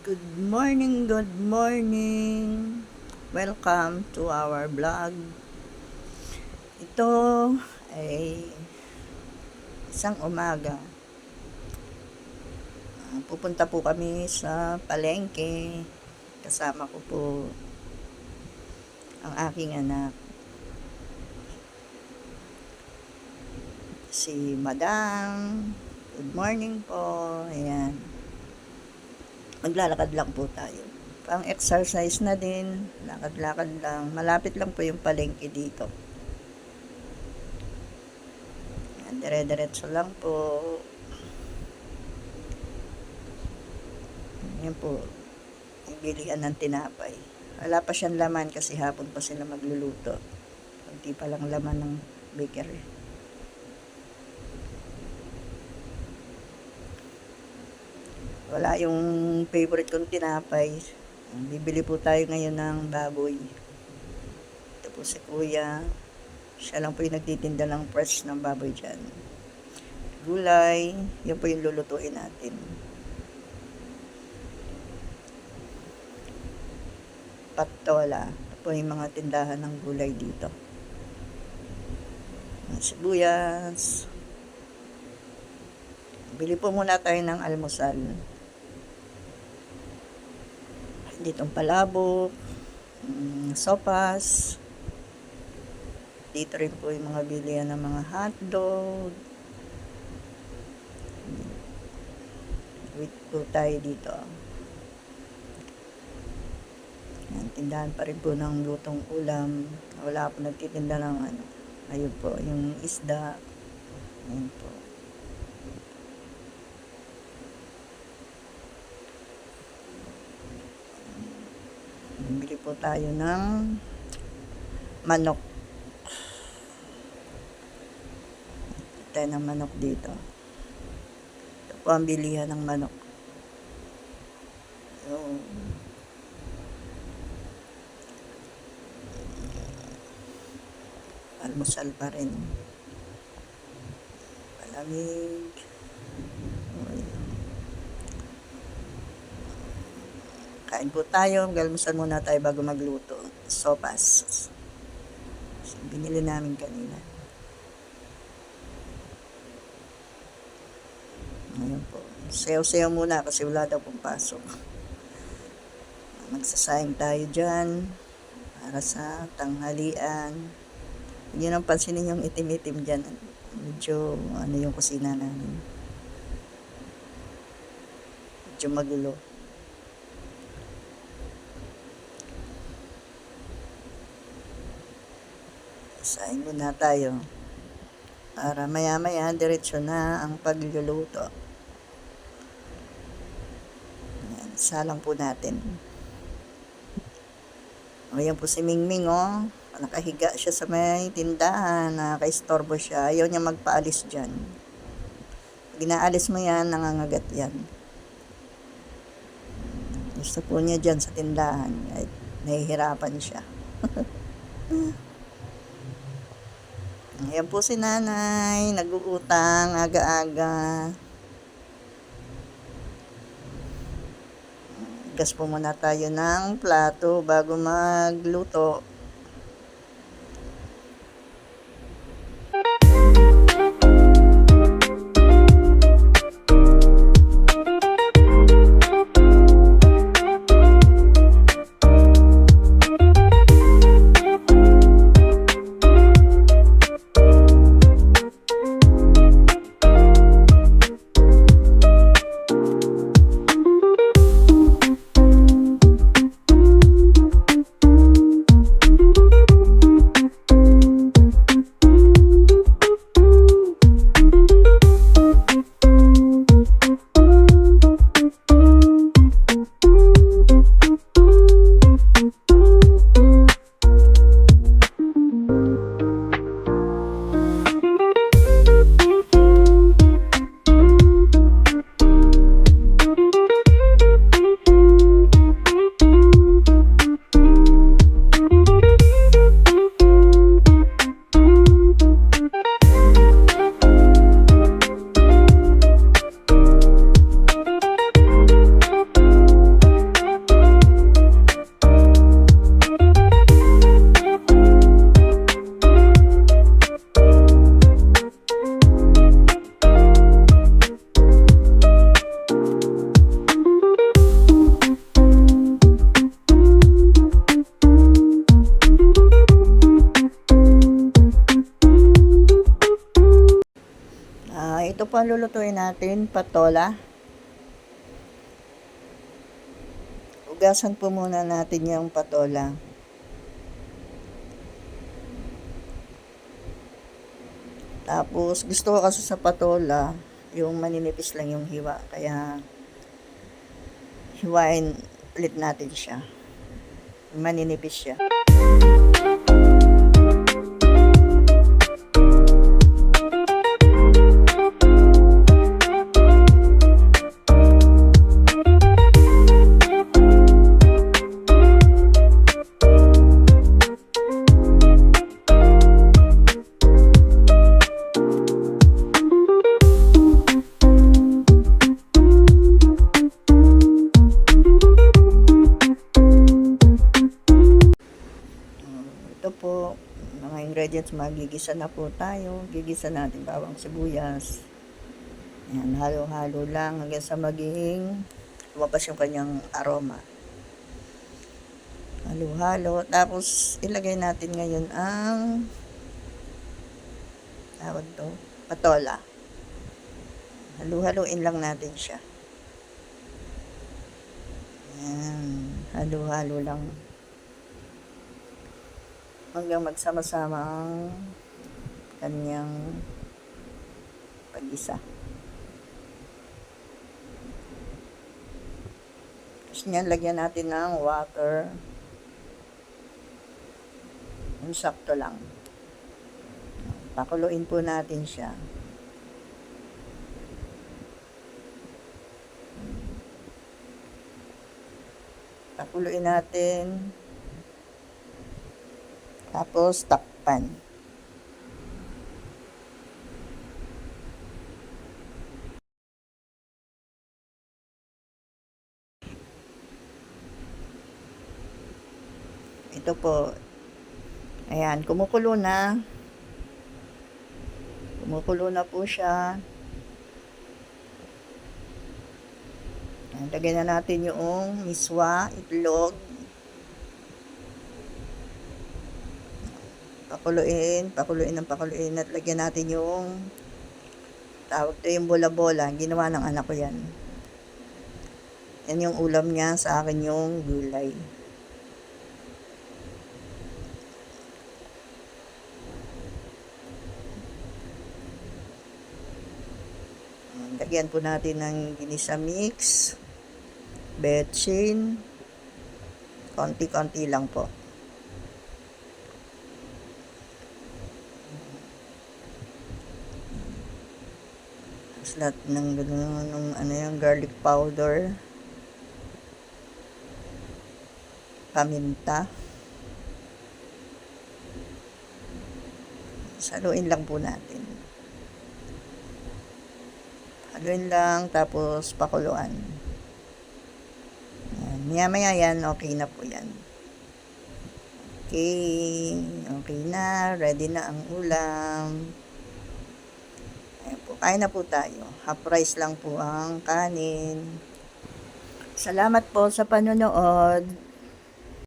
Good morning, good morning. Welcome to our vlog. Ito ay isang umaga. Pupunta po kami sa palengke. Kasama ko po ang aking anak. Si Madam. Good morning po. Ayan. Maglalakad lang po tayo. Pang exercise na din. Lakad-lakad lang. Malapit lang po yung palengke dito. Ayan, dire-diretso lang po. Ayan po. Yung bilihan ng tinapay. Wala pa siyang laman kasi hapon pa sila magluluto. Kunti pa lang laman ng bakery. Wala yung favorite kong tinapay. Bibili po tayo ngayon ng baboy. Ito po si Kuya. Siya lang po yung nagtitinda ng fresh ng baboy dyan. Gulay. Yan po yung lulutuin natin. Patola. Ito po yung mga tindahan ng gulay dito. Sibuyas. Bili po muna tayo ng almusal. Ditong palabok, sopas. Dito rin po yung mga bilihan ng mga hotdog. Wait po tayo dito. Yan, tindahan pa rin po ng lutong ulam. Wala po nagtitinda ng ano. Ayun po, yung isda. Ayun po. Bili po tayo ng manok. Tayo ng manok dito. Ito po ang bilihan ng manok. So, almusal pa rin. Palamig. Kain po tayo. Galmusan muna tayo bago magluto. Sopas. Binili namin kanina. Ngayon po. Sayaw-sayaw muna kasi wala daw pong pasok. Magsasayang tayo dyan para sa tanghalian. Hindi nang pansinin yung itim-itim dyan. Medyo ano yung kusina namin. Medyo magulo. Saing muna tayo para maya-maya diretso na ang pagluluto. Ayan, salang po natin. Ayan po si Mingming, oh. Nakahiga siya sa may tindahan, naka-istorbo siya. Ayaw niya magpaalis dyan. Pag inaalis mo yan, nangangagat yan. Gusto po niya dyan sa tindahan. At nahihirapan siya. Ayan po si nanay, nag-uutang, aga-aga. Gas po muna tayo ng plato bago magluto. Ito po ang lulutuin natin, patola. Ugasan po muna natin yung patola. Tapos, gusto ko kasi sa patola, yung maninipis lang yung hiwa. Kaya, hiwain ulit natin siya. Maninipis siya. Ito po, mga ingredients, magigisa na po tayo. Gigisa natin bawang sibuyas. Ayan, halo-halo lang hanggang sa maging lumabas yung kanyang aroma. Halo-halo. Tapos, ilagay natin ngayon ang tawag to, patola. Halo-haloin lang natin siya. Ayan, halo-halo lang. Hanggang magsama-sama ang kanyang pag-isa. Tapos niyan, lagyan natin ng water. Yung sakto lang. Pakuluin po natin siya. Pakuluin natin. Tapos, takpan. Ito po. Ayan, kumukulo na. Kumukulo na po siya. Ayan, lagyan na natin yung miswa, itlog. Pakuluin at lagyan natin yung tawag to, yung bola-bola. Ginawa ng anak ko yan. Yan yung ulam niya, sa akin yung gulay. Lagyan po natin ng ginisa mix, betchin, konti-konti lang po. Lahat ng ano yung garlic powder, paminta. Haluin lang po natin. Haluin lang, tapos pakuluan. Maya-maya yan, okay na po yan. Okay na, ready na ang ulam. Ayan po, kain na po tayo. Half rice lang po ang kanin. Salamat po sa panonood.